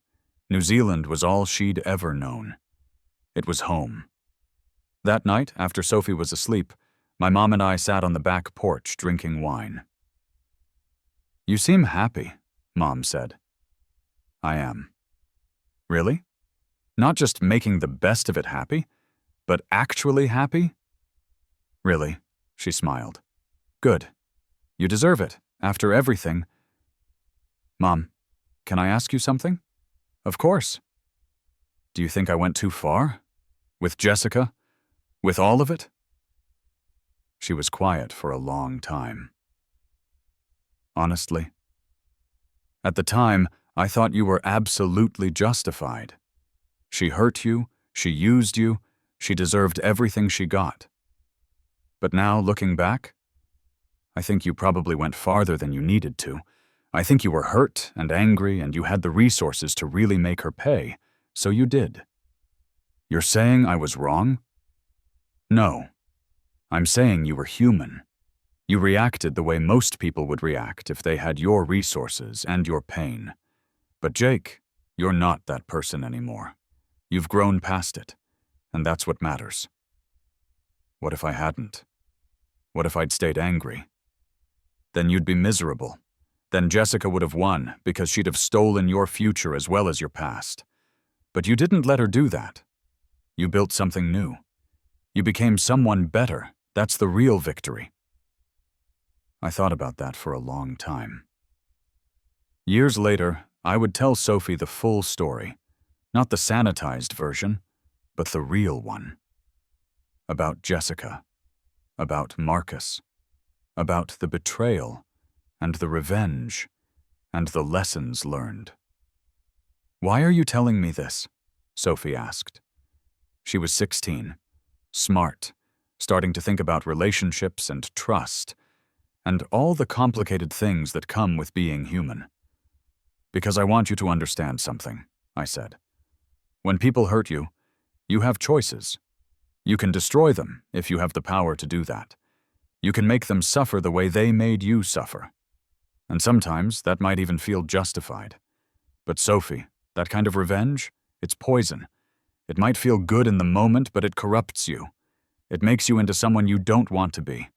New Zealand was all she'd ever known. It was home. That night, after Sophie was asleep, my mom and I sat on the back porch drinking wine. You seem happy, Mom said. I am. Really? Not just making the best of it happy, but actually happy? Really, she smiled. Good. You deserve it, after everything. Mom, can I ask you something? Of course. Do you think I went too far? With Jessica? With all of it? She was quiet for a long time. Honestly, at the time, I thought you were absolutely justified. She hurt you, she used you, she deserved everything she got. But now, looking back, I think you probably went farther than you needed to. I think you were hurt and angry and you had the resources to really make her pay, so you did. You're saying I was wrong? No. I'm saying you were human. You reacted the way most people would react if they had your resources and your pain. But Jake, you're not that person anymore. You've grown past it, and that's what matters. What if I hadn't? What if I'd stayed angry? Then you'd be miserable. Then Jessica would have won because she'd have stolen your future as well as your past. But you didn't let her do that. You built something new. You became someone better. That's the real victory. I thought about that for a long time. Years later, I would tell Sophie the full story, not the sanitized version, but the real one. About Jessica, about Marcus, about the betrayal and the revenge and the lessons learned. "Why are you telling me this?" Sophie asked. She was 16, smart, starting to think about relationships and trust, and all the complicated things that come with being human. "Because I want you to understand something," I said. "When people hurt you, you have choices. You can destroy them if you have the power to do that. You can make them suffer the way they made you suffer. And sometimes that might even feel justified. But Sophie, that kind of revenge, it's poison. It might feel good in the moment, but it corrupts you. It makes you into someone you don't want to be.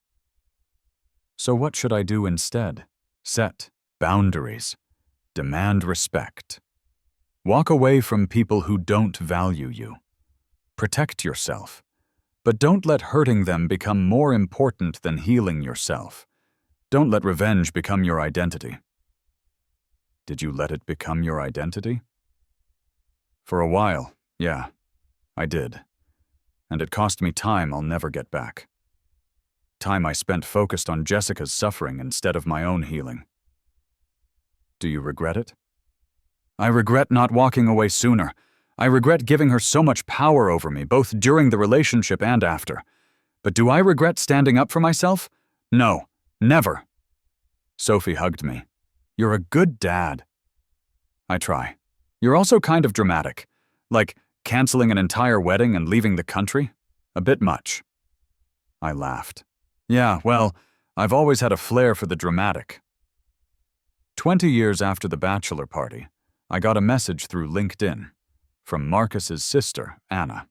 So what should I do instead? Set boundaries. Demand respect. Walk away from people who don't value you. Protect yourself. But don't let hurting them become more important than healing yourself. Don't let revenge become your identity." Did you let it become your identity? For a while, yeah, I did. And it cost me time I'll never get back. Time I spent focused on Jessica's suffering instead of my own healing. Do you regret it? I regret not walking away sooner. I regret giving her so much power over me, both during the relationship and after. But do I regret standing up for myself? No, never. Sophie hugged me. You're a good dad. I try. You're also kind of dramatic. Like canceling an entire wedding and leaving the country? A bit much. I laughed. Yeah, well, I've always had a flair for the dramatic. 20 years after the bachelor party, I got a message through LinkedIn from Marcus's sister, Anna.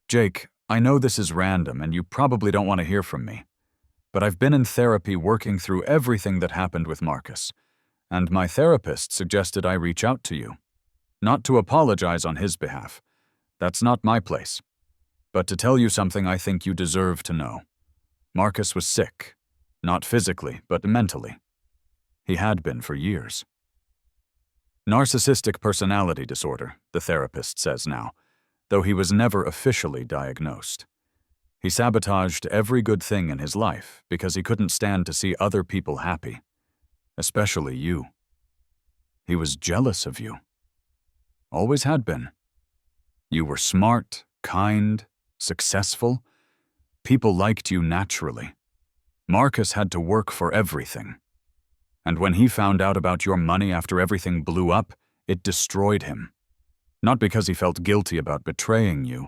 "Jake, I know this is random and you probably don't want to hear from me, but I've been in therapy working through everything that happened with Marcus, and my therapist suggested I reach out to you. Not to apologize on his behalf. That's not my place. But to tell you something I think you deserve to know. Marcus was sick, not physically, but mentally. He had been for years. Narcissistic personality disorder, the therapist says now, though he was never officially diagnosed. He sabotaged every good thing in his life because he couldn't stand to see other people happy, especially you. He was jealous of you. Always had been. You were smart, kind, successful. People liked you naturally. Marcus had to work for everything. And when he found out about your money after everything blew up, it destroyed him. Not because he felt guilty about betraying you,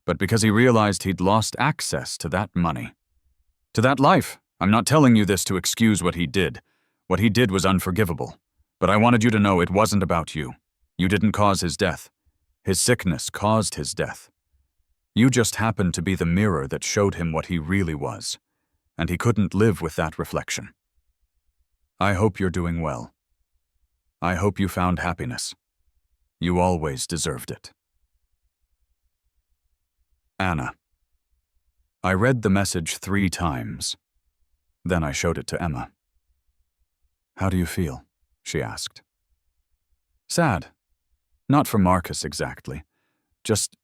but because he realized he'd lost access to that money. To that life. I'm not telling you this to excuse what he did. What he did was unforgivable. But I wanted you to know it wasn't about you. You didn't cause his death. His sickness caused his death. You just happened to be the mirror that showed him what he really was, and he couldn't live with that reflection. I hope you're doing well. I hope you found happiness. You always deserved it. Anna. I read the message 3 times. Then I showed it to Emma. How do you feel? She asked. Sad. Not for Marcus exactly. Just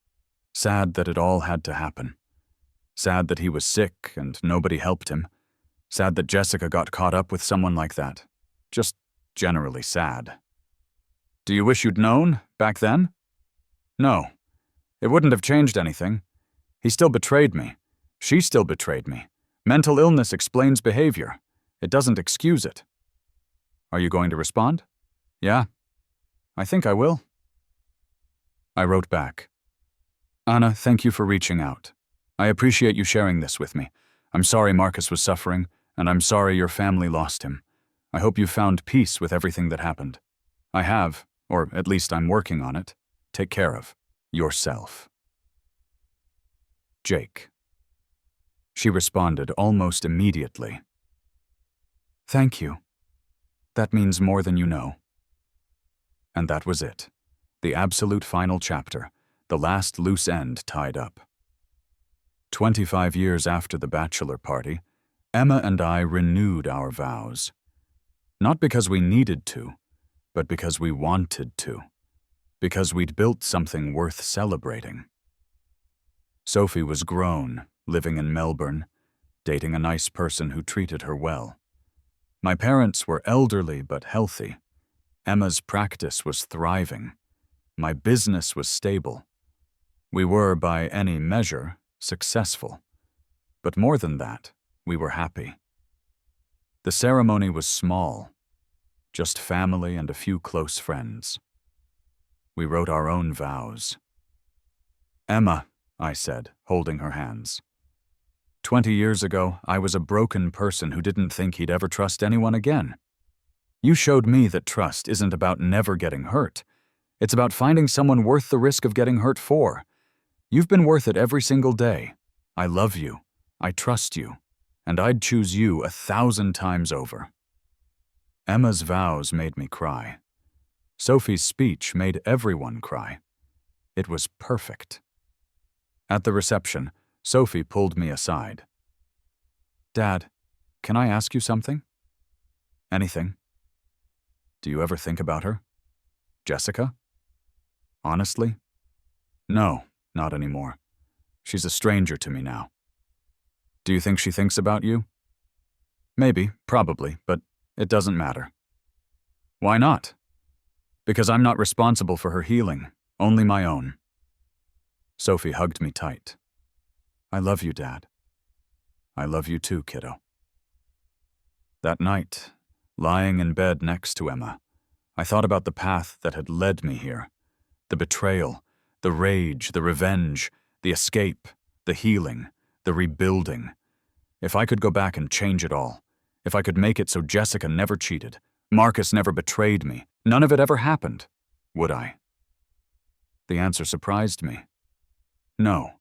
sad that it all had to happen. Sad that he was sick and nobody helped him. Sad that Jessica got caught up with someone like that. Just generally sad. Do you wish you'd known back then? No. It wouldn't have changed anything. He still betrayed me. She still betrayed me. Mental illness explains behavior. It doesn't excuse it. Are you going to respond? Yeah. I think I will. I wrote back. Anna, thank you for reaching out. I appreciate you sharing this with me. I'm sorry Marcus was suffering, and I'm sorry your family lost him. I hope you found peace with everything that happened. I have, or at least I'm working on it. Take care of. Yourself. Jake. She responded almost immediately. Thank you. That means more than you know. And that was it. The absolute final chapter, the last loose end tied up. 25 years after the bachelor party, Emma and I renewed our vows. Not because we needed to, but because we wanted to. Because we'd built something worth celebrating. Sophie was grown, living in Melbourne, dating a nice person who treated her well. My parents were elderly but healthy. Emma's practice was thriving. My business was stable. We were, by any measure, successful. But more than that, we were happy. The ceremony was small, just family and a few close friends. We wrote our own vows. Emma, I said, holding her hands. 20 years ago, I was a broken person who didn't think he'd ever trust anyone again. You showed me that trust isn't about never getting hurt. It's about finding someone worth the risk of getting hurt for. You've been worth it every single day. I love you. I trust you. And I'd choose you 1,000 times over. Emma's vows made me cry. Sophie's speech made everyone cry. It was perfect. At the reception, Sophie pulled me aside. Dad, can I ask you something? Anything. Do you ever think about her? Jessica? Honestly? No, not anymore. She's a stranger to me now. Do you think she thinks about you? Maybe, probably, but it doesn't matter. Why not? Because I'm not responsible for her healing, only my own. Sophie hugged me tight. I love you, Dad. I love you too, kiddo. That night, lying in bed next to Emma, I thought about the path that had led me here. The betrayal, the rage, the revenge, the escape, the healing, the rebuilding. If I could go back and change it all, if I could make it so Jessica never cheated, Marcus never betrayed me, none of it ever happened, would I? The answer surprised me. No.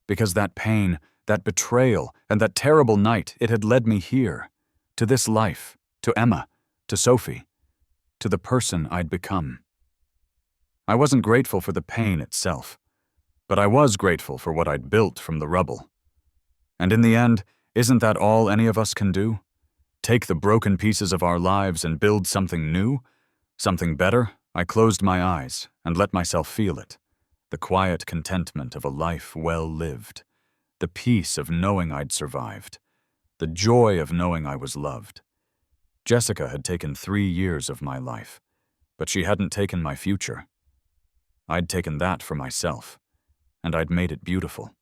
Because that pain, that betrayal, and that terrible night, it had led me here, to this life, to Emma, to Sophie, to the person I'd become. I wasn't grateful for the pain itself, but I was grateful for what I'd built from the rubble. And in the end, isn't that all any of us can do? Take the broken pieces of our lives and build something new, something better? I closed my eyes and let myself feel it. The quiet contentment of a life well lived, the peace of knowing I'd survived, the joy of knowing I was loved. Jessica had taken 3 years of my life, but she hadn't taken my future. I'd taken that for myself, and I'd made it beautiful.